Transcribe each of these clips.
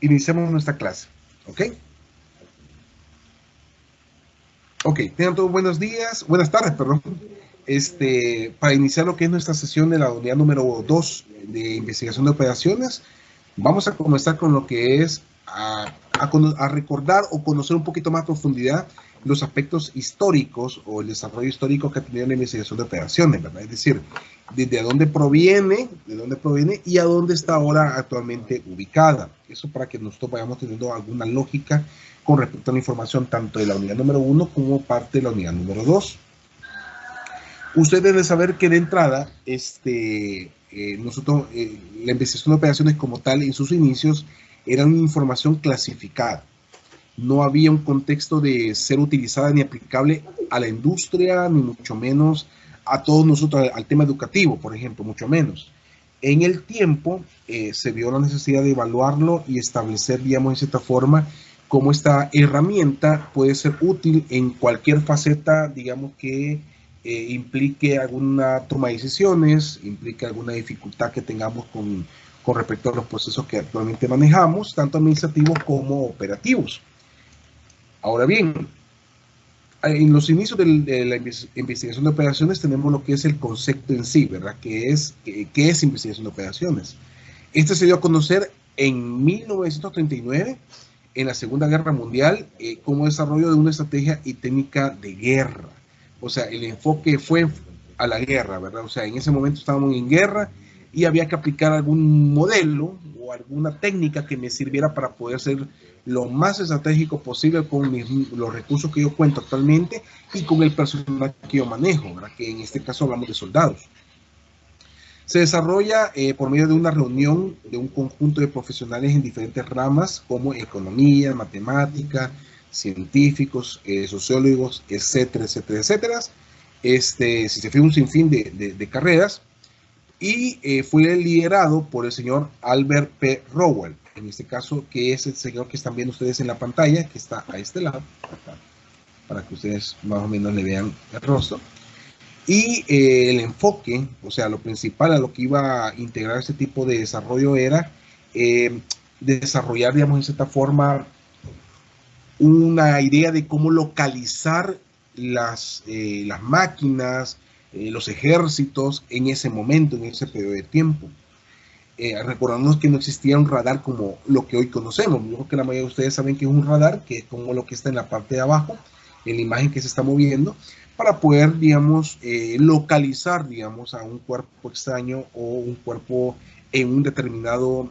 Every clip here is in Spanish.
iniciamos nuestra clase, ¿ok? Ok, tengan todos buenos días, buenas tardes, perdón. Para iniciar lo que es nuestra sesión de la unidad número 2 de investigación de operaciones, vamos a comenzar con lo que es a recordar o conocer un poquito más a profundidad los aspectos históricos o el desarrollo histórico que ha tenido la investigación de operaciones, ¿verdad? Es decir, desde dónde proviene y a dónde está ahora actualmente ubicada. Eso para que nosotros vayamos teniendo alguna lógica con respecto a la información tanto de la unidad número 1 como parte de la unidad número 2. Ustedes deben saber que de entrada, nosotros, la investigación de operaciones como tal en sus inicios era una información clasificada. No había un contexto de ser utilizada ni aplicable a la industria, ni mucho menos a todos nosotros, al tema educativo, por ejemplo, mucho menos. En el tiempo se vio la necesidad de evaluarlo y establecer, digamos, de cierta forma, cómo esta herramienta puede ser útil en cualquier faceta, digamos, que implique alguna toma de decisiones, implique alguna dificultad que tengamos con respecto a los procesos que actualmente manejamos, tanto administrativos como operativos. Ahora bien, en los inicios de la investigación de operaciones tenemos lo que es el concepto en sí, ¿verdad? ¿Qué es investigación de operaciones? Este se dio a conocer en 1939, en la Segunda Guerra Mundial, como desarrollo de una estrategia y técnica de guerra. O sea, el enfoque fue a la guerra, ¿verdad? O sea, en ese momento estábamos en guerra y había que aplicar algún modelo o alguna técnica que me sirviera para poder ser lo más estratégico posible con los recursos que yo cuento actualmente y con el personal que yo manejo, ¿verdad? Que en este caso hablamos de soldados. Se desarrolla por medio de una reunión de un conjunto de profesionales en diferentes ramas como economía, matemática, científicos, sociólogos, etcétera, etcétera, etcétera. Si se fue un sinfín de carreras y fue liderado por el señor Albert P. Rowell, en este caso, que es el señor que están viendo ustedes en la pantalla, que está a este lado, acá, para que ustedes más o menos le vean el rostro. Y el enfoque, o sea, lo principal a lo que iba a integrar este tipo de desarrollo era desarrollar, digamos, de cierta forma, una idea de cómo localizar las máquinas, los ejércitos en ese momento, en ese periodo de tiempo. Recordando que no existía un radar como lo que hoy conocemos. Yo creo que la mayoría de ustedes saben que es un radar, que es como lo que está en la parte de abajo, en la imagen que se está moviendo, para poder, digamos, localizar, digamos, a un cuerpo extraño o un cuerpo en un determinado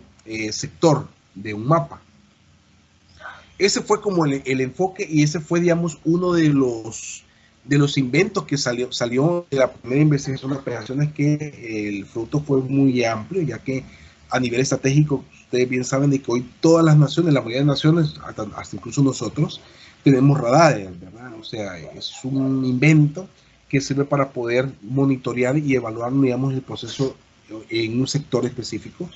sector de un mapa. Ese fue como el enfoque y ese fue, digamos, uno de los inventos que salió de la primera investigación de operaciones, que el fruto fue muy amplio, ya que a nivel estratégico, ustedes bien saben de que hoy todas las naciones, la mayoría de naciones, hasta incluso nosotros, tenemos radares, ¿verdad? O sea, es un invento que sirve para poder monitorear y evaluar, digamos, el proceso en un sector específico.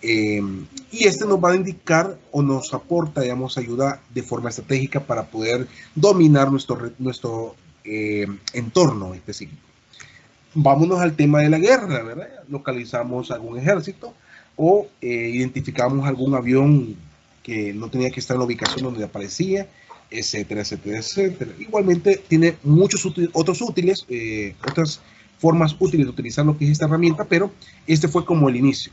Y este nos va a indicar o nos aporta, digamos, ayuda de forma estratégica para poder dominar nuestro entorno específico. Vámonos al tema de la guerra, ¿verdad? Localizamos algún ejército o identificamos algún avión que no tenía que estar en la ubicación donde aparecía, etcétera, etcétera, etcétera. Igualmente tiene muchos otras formas útiles de utilizar lo que es esta herramienta, pero este fue como el inicio.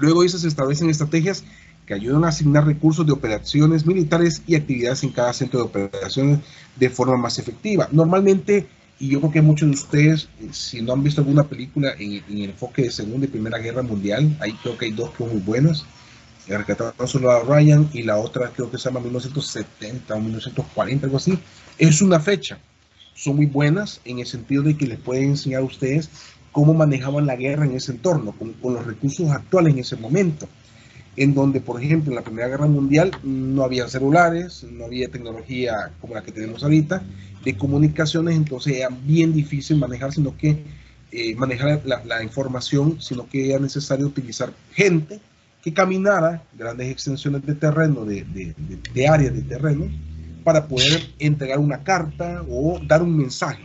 Luego se establecen estrategias que ayudan a asignar recursos de operaciones militares y actividades en cada centro de operaciones de forma más efectiva. Normalmente, y yo creo que muchos de ustedes, si no han visto alguna película en el enfoque de Segunda y Primera Guerra Mundial, ahí creo que hay dos que son muy buenas. El Rescatando Soldado Ryan y la otra creo que se llama 1970 o 1940, algo así. Es una fecha. Son muy buenas en el sentido de que les pueden enseñar a ustedes cómo manejaban la guerra en ese entorno, con los recursos actuales en ese momento, en donde, por ejemplo, en la Primera Guerra Mundial no había celulares, no había tecnología como la que tenemos ahorita, de comunicaciones, entonces era bien difícil manejar, sino que manejar la información, sino que era necesario utilizar gente que caminara grandes extensiones de terreno, de áreas de terreno, para poder entregar una carta o dar un mensaje.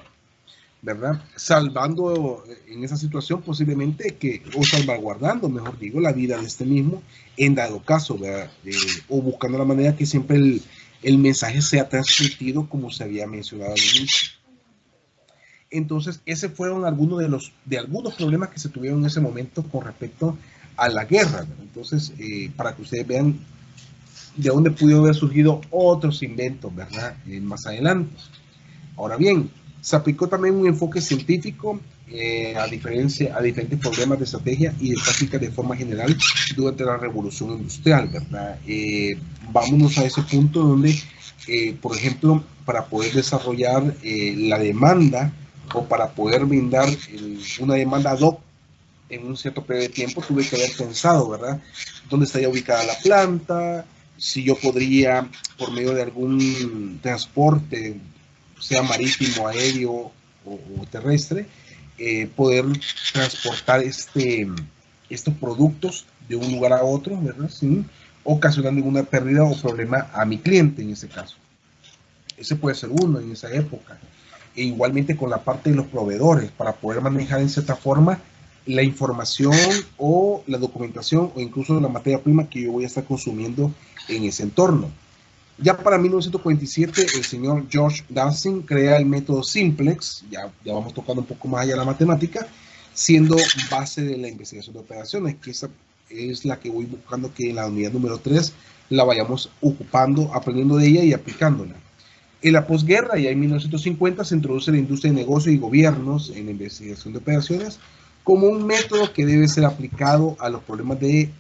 ¿verdad? Salvando en esa situación posiblemente o salvaguardando, mejor digo, la vida de este mismo, en dado caso, ¿verdad? O buscando la manera que siempre el mensaje sea transmitido como se había mencionado al inicio. Entonces, ese fueron algunos de algunos problemas que se tuvieron en ese momento con respecto a la guerra, ¿verdad? Entonces, para que ustedes vean de dónde pudieron haber surgido otros inventos, ¿verdad? Más adelante. Ahora bien, se aplicó también un enfoque científico a diferentes problemas de estrategia y de táctica de forma general durante la revolución industrial, ¿verdad? Vámonos a ese punto donde, por ejemplo, para poder desarrollar la demanda o para poder brindar una demanda ad hoc en un cierto periodo de tiempo, tuve que haber pensado, ¿verdad? ¿Dónde estaría ubicada la planta? Si yo podría, por medio de algún transporte, sea marítimo, aéreo o terrestre, poder transportar estos productos de un lugar a otro, ¿verdad? Sin ocasionar ninguna pérdida o problema a mi cliente en ese caso. Ese puede ser uno en esa época. E igualmente con la parte de los proveedores, para poder manejar en cierta forma la información o la documentación o incluso la materia prima que yo voy a estar consumiendo en ese entorno. Ya para 1947, el señor George Dantzig crea el método Simplex, ya vamos tocando un poco más allá la matemática, siendo base de la investigación de operaciones, que esa es la que voy buscando que en la unidad número 3 la vayamos ocupando, aprendiendo de ella y aplicándola. En la posguerra, ya en 1950, se introduce la industria de negocios y gobiernos en la investigación de operaciones como un método que debe ser aplicado a los problemas de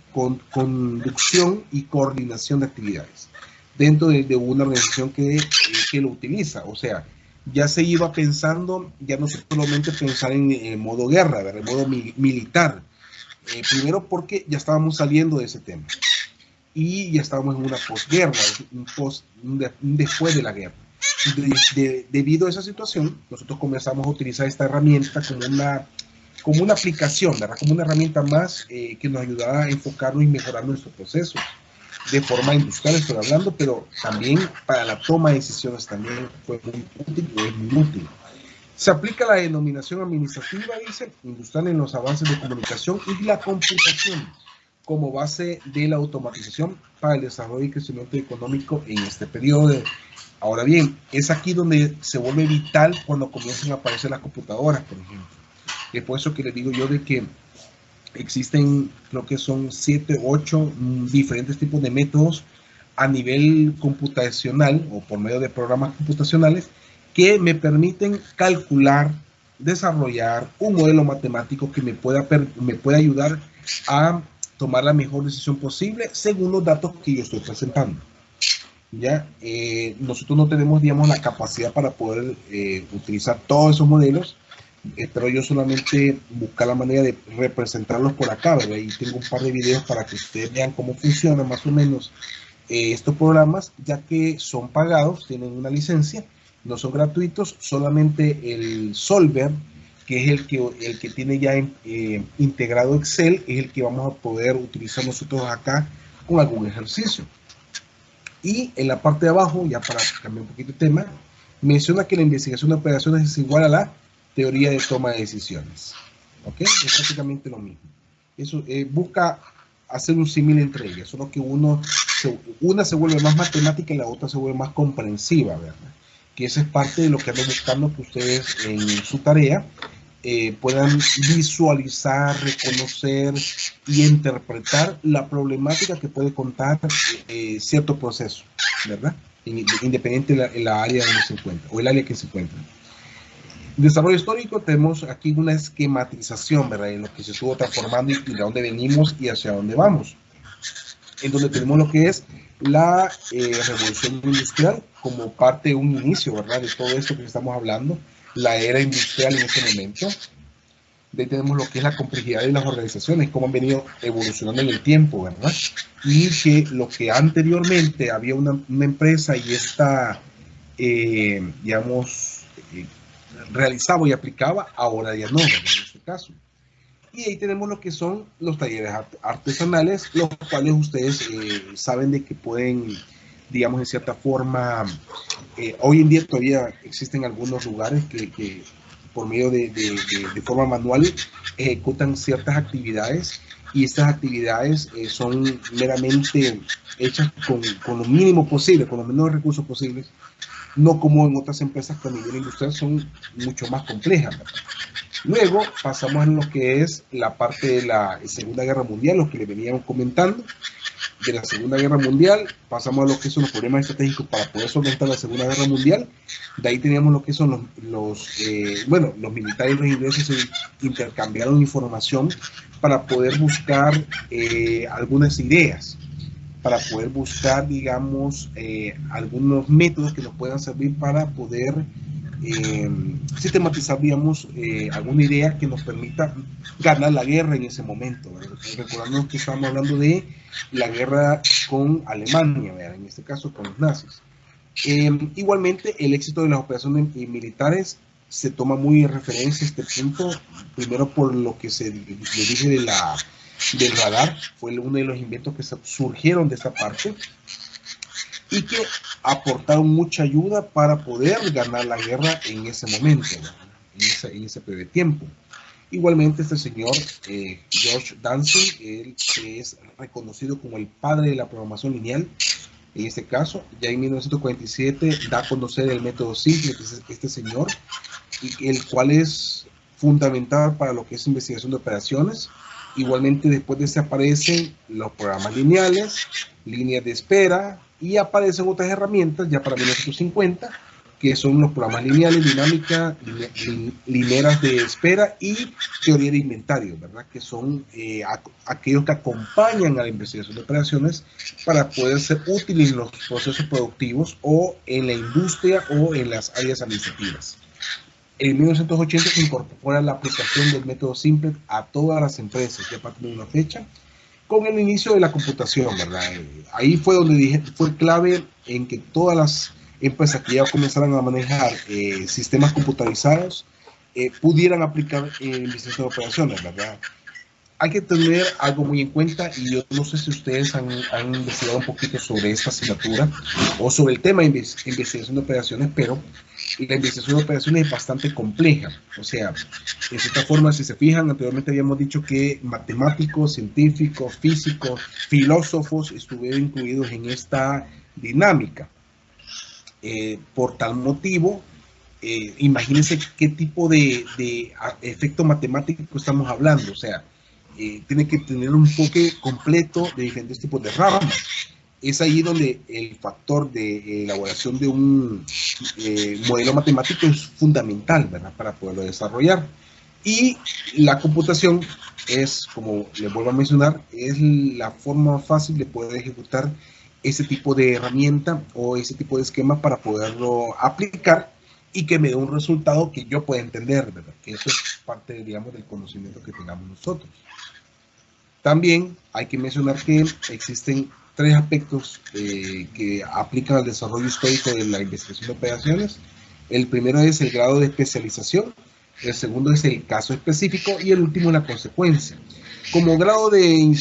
conducción y coordinación de actividades dentro de una organización que lo utiliza. O sea, ya se iba pensando, ya no solamente pensar en modo guerra, ¿verdad? En modo militar. Primero porque ya estábamos saliendo de ese tema y ya estábamos en una posguerra, un después de la guerra. Debido a esa situación, nosotros comenzamos a utilizar esta herramienta como una aplicación, ¿verdad? Como una herramienta más que nos ayudará a enfocarnos y mejorar nuestros procesos. De forma industrial estoy hablando, pero también para la toma de decisiones también fue muy útil o es muy útil. Se aplica la denominación administrativa, dice, industrial en los avances de comunicación y la computación como base de la automatización para el desarrollo y crecimiento económico en este periodo. Ahora bien, es aquí donde se vuelve vital cuando comienzan a aparecer las computadoras, por ejemplo. Es por eso que les digo yo de que existen, creo que son 7, 8 diferentes tipos de métodos a nivel computacional o por medio de programas computacionales que me permiten calcular, desarrollar un modelo matemático que me pueda ayudar a tomar la mejor decisión posible según los datos que yo estoy presentando. ¿Ya? Nosotros no tenemos, digamos, la capacidad para poder utilizar todos esos modelos. Espero yo solamente buscar la manera de representarlos por acá, ¿verdad? Y tengo un par de videos para que ustedes vean cómo funcionan más o menos estos programas, ya que son pagados, tienen una licencia, no son gratuitos, solamente el Solver, que es el que tiene ya integrado Excel, es el que vamos a poder utilizar nosotros acá con algún ejercicio. Y en la parte de abajo, ya para cambiar un poquito de tema, menciona que la investigación de operaciones es igual a la teoría de toma de decisiones. ¿Ok? Es prácticamente lo mismo. Eso busca hacer un símil entre ellas, solo que una se vuelve más matemática y la otra se vuelve más comprensiva, ¿verdad? Que esa es parte de lo que ando buscando que ustedes en su tarea puedan visualizar, reconocer y interpretar la problemática que puede contar cierto proceso, ¿verdad? Independiente de la área donde se encuentra o el área que se encuentra. Desarrollo histórico, tenemos aquí una esquematización, ¿verdad? En lo que se estuvo transformando y de dónde venimos y hacia dónde vamos. En donde tenemos lo que es la revolución industrial como parte de un inicio, ¿verdad? De todo esto que estamos hablando, la era industrial en ese momento. De ahí tenemos lo que es la complejidad de las organizaciones, cómo han venido evolucionando en el tiempo, ¿verdad? Y que lo que anteriormente había una empresa y esta, digamos, realizaba y aplicaba, ahora ya no, ¿verdad? En este caso. Y ahí tenemos lo que son los talleres artesanales, los cuales ustedes saben de que pueden, digamos, en cierta forma, hoy en día todavía existen algunos lugares que por medio de forma manual, ejecutan ciertas actividades, y estas actividades son meramente hechas con lo mínimo posible, con los menores recursos posibles, no como en otras empresas que a nivel industrial son mucho más complejas, ¿verdad? Luego pasamos a lo que es la parte de la Segunda Guerra Mundial, lo que le veníamos comentando. De la Segunda Guerra Mundial pasamos a lo que son los problemas estratégicos para poder solventar la Segunda Guerra Mundial. De ahí teníamos lo que son los militares y los ingleses se intercambiaron información para poder buscar algunas ideas, para poder buscar, digamos, algunos métodos que nos puedan servir para poder sistematizar, digamos, alguna idea que nos permita ganar la guerra en ese momento, ¿verdad? Recordando que estamos hablando de la guerra con Alemania, ¿verdad? En este caso con los nazis. Igualmente, el éxito de las operaciones militares se toma muy en referencia a este punto, primero por lo que le dije del radar, fue uno de los inventos que surgieron de esta parte y que aportaron mucha ayuda para poder ganar la guerra en ese momento, en ese breve tiempo. Igualmente este señor, George Dantzig, él que es reconocido como el padre de la programación lineal, en este caso, ya en 1947 da a conocer el método simple, que es este señor, y el cual es fundamental para lo que es investigación de operaciones. Igualmente después de este aparecen los programas lineales, líneas de espera, y aparecen otras herramientas ya para 1950, que son los programas lineales, dinámica, lineras de espera y teoría de inventario, ¿verdad? Que son aquellos que acompañan a la investigación de operaciones para poder ser útiles en los procesos productivos o en la industria o en las áreas administrativas. En 1980 se incorpora la aplicación del método simple a todas las empresas, ya a partir de una fecha, con el inicio de la computación, ¿verdad? Ahí fue donde fue clave en que todas las empresas que ya comenzaran a manejar sistemas computarizados pudieran aplicar investigación de operaciones, ¿verdad? Hay que tener algo muy en cuenta, y yo no sé si ustedes han investigado un poquito sobre esta asignatura o sobre el tema de investigación de operaciones, pero la investigación de operaciones es bastante compleja. O sea, de cierta forma, si se fijan, anteriormente habíamos dicho que matemáticos, científicos, físicos, filósofos estuvieron incluidos en esta dinámica. Por tal motivo, imagínense qué tipo de efecto matemático estamos hablando. O sea, tiene que tener un enfoque completo de diferentes tipos de ramas. Es ahí donde el factor de elaboración de un modelo matemático es fundamental, ¿verdad? Para poderlo desarrollar. Y la computación es, como les vuelvo a mencionar, es la forma fácil de poder ejecutar ese tipo de herramienta o ese tipo de esquema para poderlo aplicar y que me dé un resultado que yo pueda entender, ¿verdad? Que eso es parte, digamos, del conocimiento que tengamos nosotros. También hay que mencionar que existen tres aspectos que aplican al desarrollo histórico de la investigación de operaciones. El primero es el grado de especialización, el segundo es el caso específico y el último es la consecuencia. Como grado de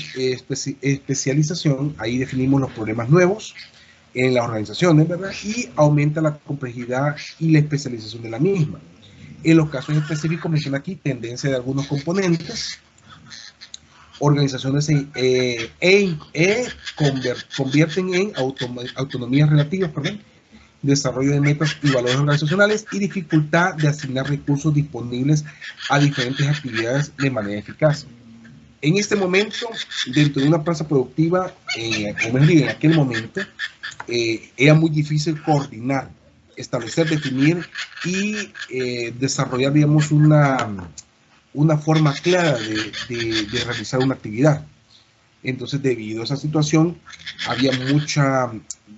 especialización, ahí definimos los problemas nuevos en las organizaciones, ¿verdad? Y aumenta la complejidad y la especialización de la misma. En los casos específicos menciona aquí tendencia de algunos componentes, organizaciones convierten en autonomías relativas, desarrollo de metas y valores organizacionales y dificultad de asignar recursos disponibles a diferentes actividades de manera eficaz. En este momento, dentro de una plaza productiva, o mejor dicho, en aquel momento, era muy difícil coordinar, establecer, definir y desarrollar, digamos, una forma clara de realizar una actividad. Entonces, debido a esa situación, había mucha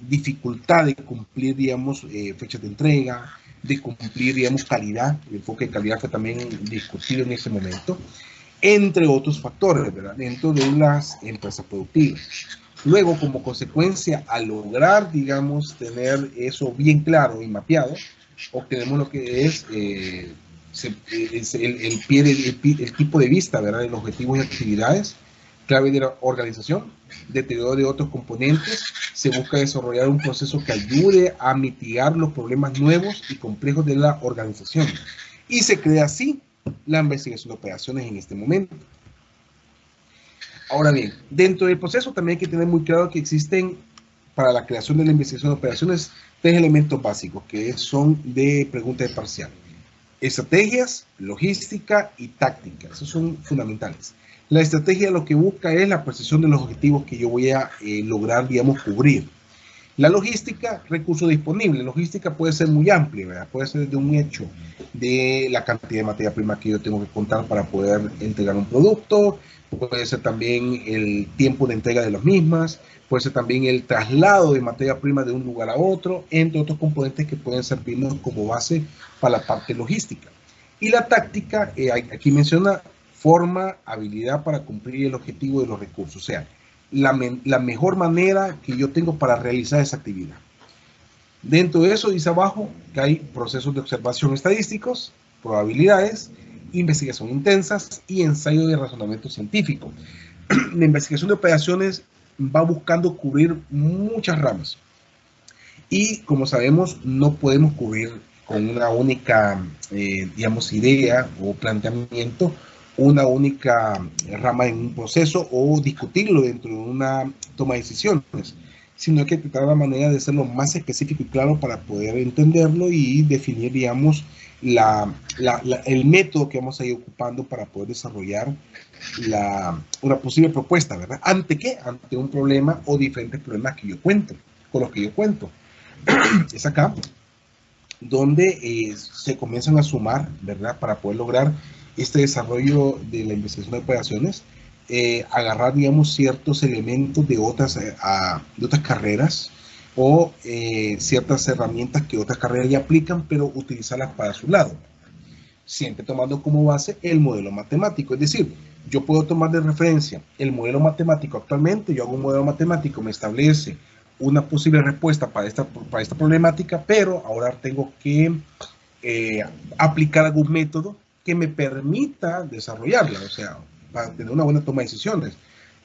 dificultad de cumplir, digamos, fechas de entrega, de cumplir, digamos, calidad. El enfoque de calidad fue también discutido en ese momento, entre otros factores, ¿verdad? Dentro de las empresas productivas. Luego, como consecuencia, al lograr, digamos, tener eso bien claro y mapeado, obtenemos lo que es el tipo de vista, ¿verdad? De los objetivos y actividades, clave de la organización, deterioro de otros componentes. Se busca desarrollar un proceso que ayude a mitigar los problemas nuevos y complejos de la organización. Y se crea así la investigación de operaciones en este momento. Ahora bien, dentro del proceso también hay que tener muy claro que existen para la creación de la investigación de operaciones 3 elementos básicos que son de pregunta de parcial. Estrategias, logística y táctica. Esos son fundamentales. La estrategia lo que busca es la precisión de los objetivos que yo voy a lograr, digamos, cubrir. La logística, recurso disponible. Logística puede ser muy amplia, ¿verdad? Puede ser de un hecho de la cantidad de materia prima que yo tengo que contar para poder entregar un producto. Puede ser también el tiempo de entrega de las mismas. Puede ser también el traslado de materia prima de un lugar a otro, entre otros componentes que pueden servirnos como base para la parte logística. Y la táctica, aquí menciona forma, habilidad para cumplir el objetivo de los recursos. O sea, la mejor manera que yo tengo para realizar esa actividad. Dentro de eso dice abajo que hay procesos de observación estadísticos, probabilidades, investigación intensas y ensayo de razonamiento científico. La investigación de operaciones va buscando cubrir muchas ramas y, como sabemos, no podemos cubrir con una única, digamos, idea o planteamiento una única rama en un proceso o discutirlo dentro de una toma de decisiones, sino que tratar la manera de hacerlo más específico y claro para poder entenderlo y definir, digamos, el método que vamos a ir ocupando para poder desarrollar una posible propuesta, ¿verdad? ¿Ante qué? Ante un problema o diferentes problemas que yo cuento, con los que yo cuento. Es acá donde se comienzan a sumar, ¿verdad? Para poder lograr este desarrollo de la investigación de operaciones, agarrar, digamos, ciertos elementos de otras carreras o ciertas herramientas que otras carreras ya aplican, pero utilizarlas para su lado. Siempre tomando como base el modelo matemático. Es decir, yo puedo tomar de referencia el modelo matemático actualmente, yo hago un modelo matemático, me establece una posible respuesta para esta problemática, pero ahora tengo que aplicar algún método que me permita desarrollarla, o sea, para tener una buena toma de decisiones.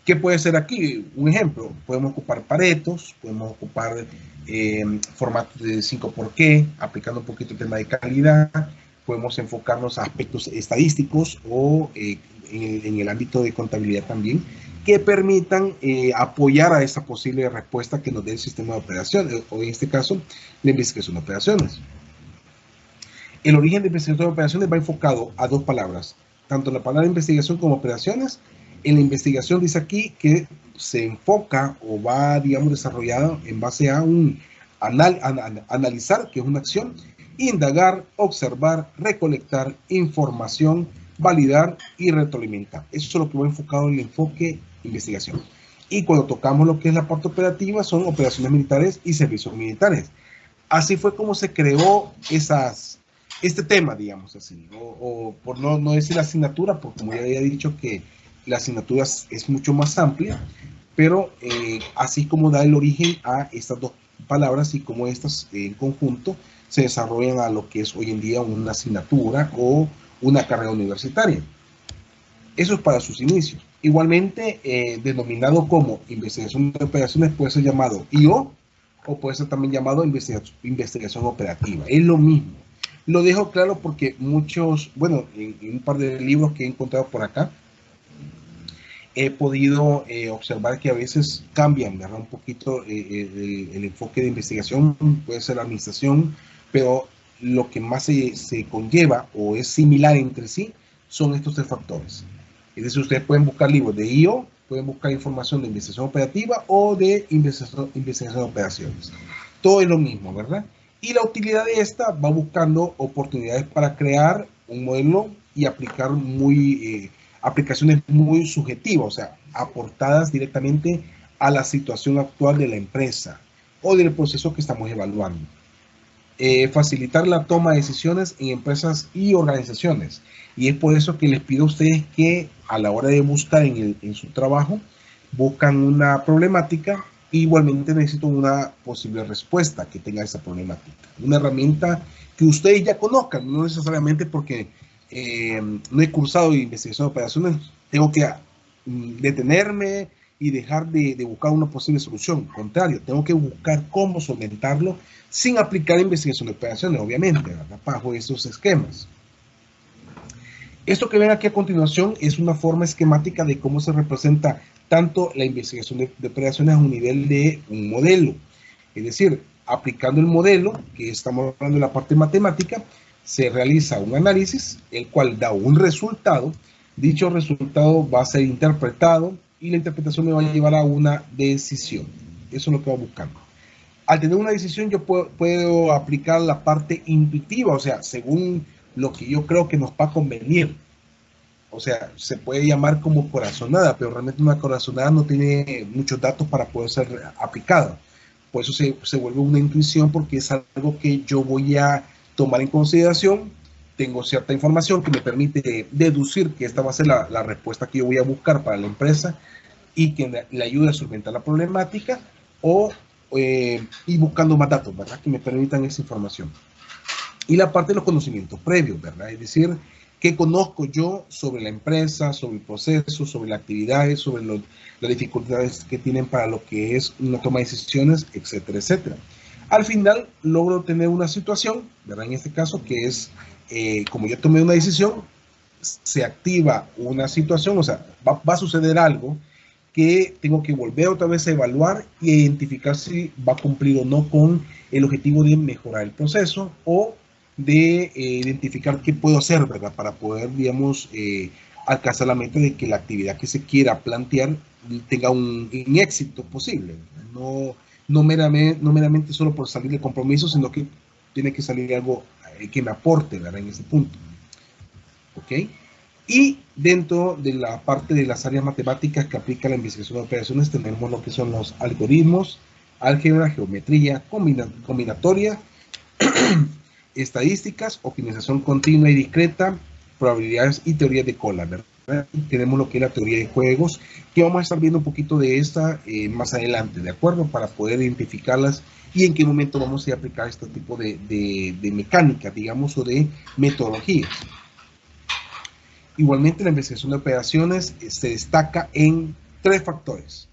¿Qué puede ser aquí? Un ejemplo, podemos ocupar paretos, podemos ocupar formatos de 5×, aplicando un poquito el tema de calidad, podemos enfocarnos a aspectos estadísticos o en el ámbito de contabilidad también, que permitan apoyar a esa posible respuesta que nos dé el sistema de operaciones, o en este caso, la investigación de operaciones. El origen de investigación de operaciones va enfocado a dos palabras, tanto la palabra investigación como operaciones. En la investigación dice aquí que se enfoca o va, digamos, desarrollada en base a un analizar, que es una acción, indagar, observar, recolectar información, validar y retroalimentar. Eso es lo que va enfocado en el enfoque investigación. Y cuando tocamos lo que es la parte operativa, son operaciones militares y servicios militares. Así fue como se creó este tema, digamos así, o por no decir la asignatura, porque como ya había dicho que la asignatura es mucho más amplia, pero así como da el origen a estas dos palabras y como estas en conjunto se desarrollan a lo que es hoy en día una asignatura o una carrera universitaria. Eso es para sus inicios. Igualmente, denominado como investigación de operaciones, puede ser llamado IO o puede ser también llamado investigación operativa. Es lo mismo. Lo dejo claro porque muchos, bueno, en un par de libros que he encontrado por acá, he podido observar que a veces cambian, ¿verdad? Un poquito el enfoque de investigación, puede ser la administración, pero lo que más se conlleva o es similar entre sí son estos 3 factores. Es decir, ustedes pueden buscar libros de IO, pueden buscar información de investigación operativa o de investigación de operaciones. Todo es lo mismo, ¿verdad? Y la utilidad de esta va buscando oportunidades para crear un modelo y aplicar aplicaciones muy subjetivas, o sea, aportadas directamente a la situación actual de la empresa o del proceso que estamos evaluando. Facilitar la toma de decisiones en empresas y organizaciones. Y es por eso que les pido a ustedes que a la hora de buscar en su trabajo, buscan una problemática. Igualmente necesito una posible respuesta que tenga esa problemática. Una herramienta que ustedes ya conozcan, no necesariamente porque no he cursado investigación de operaciones, tengo que detenerme y dejar de buscar una posible solución. Al contrario, tengo que buscar cómo solventarlo sin aplicar investigación de operaciones, obviamente, ¿verdad? Bajo esos esquemas. Esto que ven aquí a continuación es una forma esquemática de cómo se representa tanto la investigación de operaciones a un nivel de un modelo. Es decir, aplicando el modelo, que estamos hablando de la parte matemática, se realiza un análisis, el cual da un resultado. Dicho resultado va a ser interpretado y la interpretación me va a llevar a una decisión. Eso es lo que va buscando. Al tener una decisión, yo puedo aplicar la parte intuitiva, o sea, según lo que yo creo que nos va a convenir. O sea, se puede llamar como corazonada, pero realmente una corazonada no tiene muchos datos para poder ser aplicada. Por eso se vuelve una intuición, porque es algo que yo voy a tomar en consideración. Tengo cierta información que me permite deducir que esta va a ser la respuesta que yo voy a buscar para la empresa y que le ayude a solventar la problemática, o ir buscando más datos, ¿verdad?, que me permitan esa información. Y la parte de los conocimientos previos, ¿verdad? Es decir, qué conozco yo sobre la empresa, sobre el proceso, sobre las actividades, sobre las dificultades que tienen para lo que es una toma de decisiones, etcétera, etcétera. Al final logro tener una situación, ¿verdad? En este caso, que es, como yo tomé una decisión, se activa una situación, o sea, va a suceder algo que tengo que volver otra vez a evaluar y identificar si va a cumplir o no con el objetivo de mejorar el proceso, o de identificar qué puedo hacer, ¿verdad?, para poder, digamos, alcanzar la meta de que la actividad que se quiera plantear tenga un éxito posible. No meramente solo por salir de compromiso, sino que tiene que salir algo que me aporte, ¿verdad?, en ese punto. ¿Ok? Y dentro de la parte de las áreas matemáticas que aplica la investigación de operaciones, tenemos lo que son los algoritmos, álgebra, geometría, combinatoria, estadísticas, optimización continua y discreta, probabilidades y teorías de cola, ¿verdad? Y tenemos lo que es la teoría de juegos, que vamos a estar viendo un poquito de esta más adelante, ¿de acuerdo? Para poder identificarlas y en qué momento vamos a aplicar este tipo de mecánica, digamos, o de metodologías. Igualmente, la investigación de operaciones se destaca en 3 factores: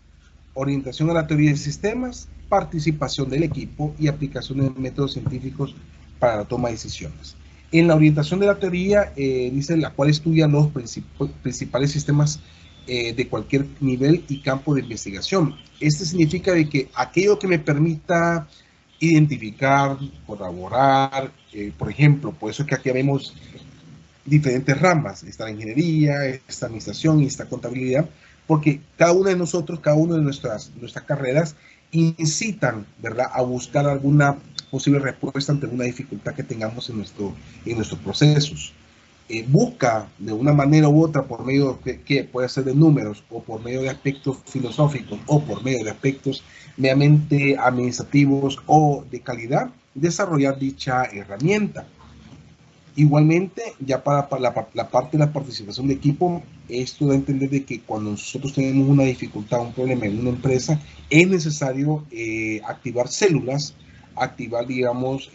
orientación a la teoría de sistemas, participación del equipo y aplicación de métodos científicos para la toma de decisiones. En la orientación de la teoría, dice la cual estudia los principales sistemas de cualquier nivel y campo de investigación. Este significa de que aquello que me permita identificar, colaborar, por ejemplo, por eso es que aquí vemos diferentes ramas: está la ingeniería, está administración y está contabilidad, porque cada uno de nosotros, cada una de nuestras carreras incitan, ¿verdad?, a buscar alguna posible respuesta ante una dificultad que tengamos en nuestros procesos. Busca de una manera u otra, por medio que puede ser de números, o por medio de aspectos filosóficos, o por medio de aspectos meramente administrativos o de calidad, desarrollar dicha herramienta. Igualmente, ya para la parte de la participación de equipo, esto da a entender de que cuando nosotros tenemos una dificultad, un problema en una empresa, es necesario activar células, activar, digamos,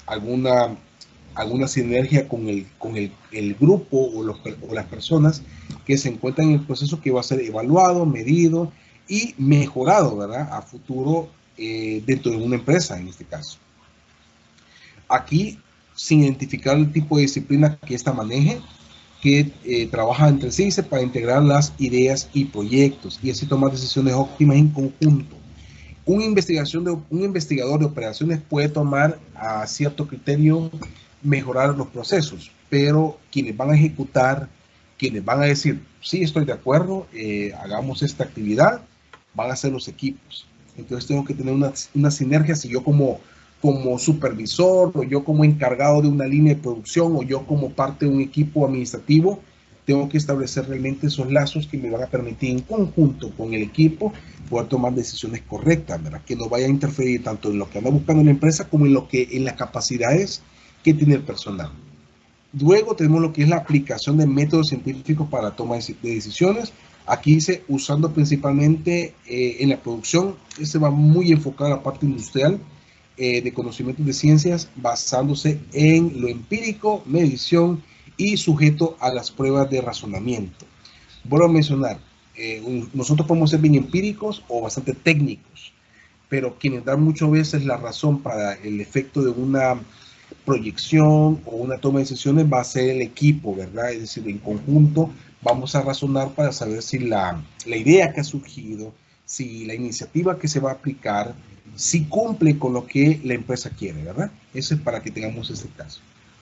alguna sinergia con el grupo o las personas que se encuentran en el proceso, que va a ser evaluado, medido y mejorado, ¿verdad?, a futuro dentro de una empresa, en este caso. Aquí, sin identificar el tipo de disciplina que ésta maneje, que trabaja entre sí para integrar las ideas y proyectos y así tomar decisiones óptimas en conjunto. Un investigador de operaciones puede tomar a cierto criterio mejorar los procesos, pero quienes van a ejecutar, quienes van a decir, sí, estoy de acuerdo, hagamos esta actividad, van a ser los equipos. Entonces tengo que tener una sinergia. Si yo como supervisor, o yo como encargado de una línea de producción, o yo como parte de un equipo administrativo, tengo que establecer realmente esos lazos que me van a permitir, en conjunto con el equipo, poder tomar decisiones correctas, ¿verdad?, que no vaya a interferir tanto en lo que anda buscando la empresa como en las capacidades que tiene el personal. Luego tenemos lo que es la aplicación de métodos científicos para la toma de decisiones. Aquí dice, usando principalmente en la producción. Este va muy enfocado a la parte industrial, de conocimientos de ciencias, basándose en lo empírico, medición y sujeto a las pruebas de razonamiento. Vuelvo a mencionar, nosotros podemos ser bien empíricos o bastante técnicos, pero quienes dan muchas veces la razón para el efecto de proyección o una toma de decisiones va a ser el equipo, ¿verdad? Es decir, en conjunto vamos a razonar para saber si la idea que ha surgido, si la iniciativa que se va a aplicar, si cumple con lo que la empresa quiere, ¿verdad? Eso es para que tengamos este caso.